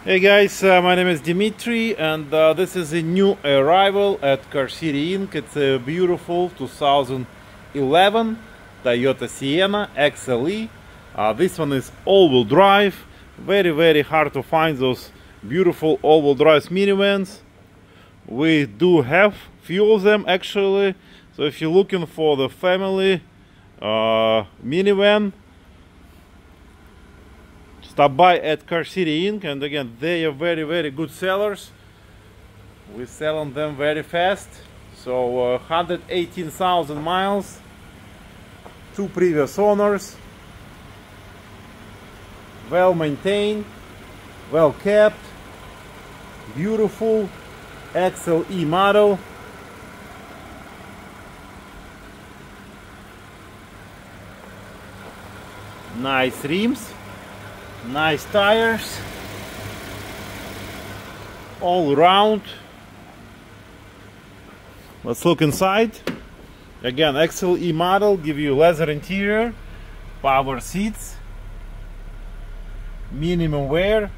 Hey guys, my name is Dimitri, and this is a new arrival at Car City Inc. It's a beautiful 2011 Toyota Sienna XLE. This one is all-wheel drive. Very hard to find those beautiful all-wheel drive minivans. We do have few of them actually, so if you're looking for the family minivan, stop by at Car City Inc. And again, they are very good sellers. We're selling them very fast. So 118,000 miles, 2 previous owners, well maintained, well kept, beautiful XLE model. Nice rims, nice tires, all around. Let's look inside. Again, XLE model, give you leather interior, power seats, minimum wear.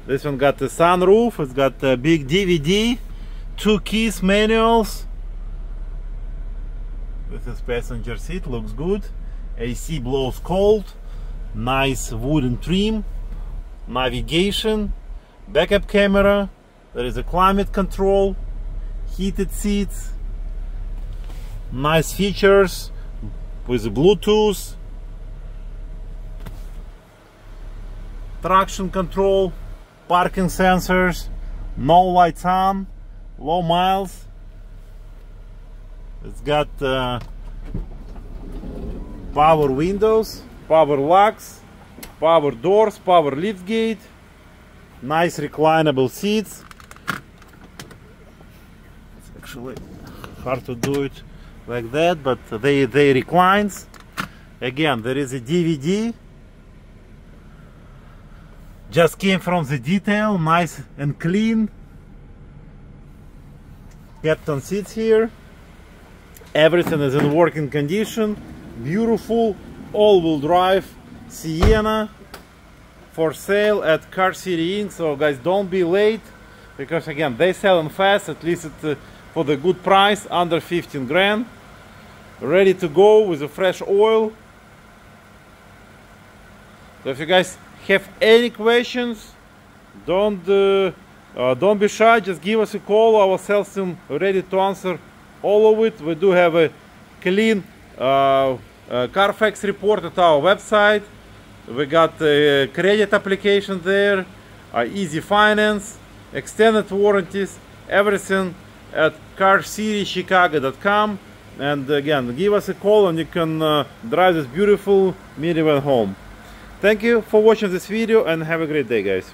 This one got the sunroof, it's got a big DVD, 2 keys manuals. This is passenger seat, looks good. AC blows cold. Nice wooden trim, navigation, backup camera, there is a climate control, heated seats, nice features with Bluetooth, traction control, parking sensors, no lights on, low miles. It's got power windows, power locks, power doors, power liftgate, nice reclinable seats. It's actually hard to do it like that, but they reclines. Again, there is a DVD, just came from the detail, nice and clean. Captain seats here, everything is in working condition. Beautiful all-wheel drive Sienna for sale at Car City Inc. So guys, don't be late, because again, they sell them fast, at least for the good price, under 15 grand. Ready to go with a fresh oil. So if you guys have any questions, don't be shy, just give us a call. Our sales team ready to answer all of it. We do have a clean Carfax report at our website. We got a credit application there, easy finance, extended warranties, everything at carcitychicago.com. And again, give us a call and you can drive this beautiful minivan home. Thank you for watching this video and have a great day, guys.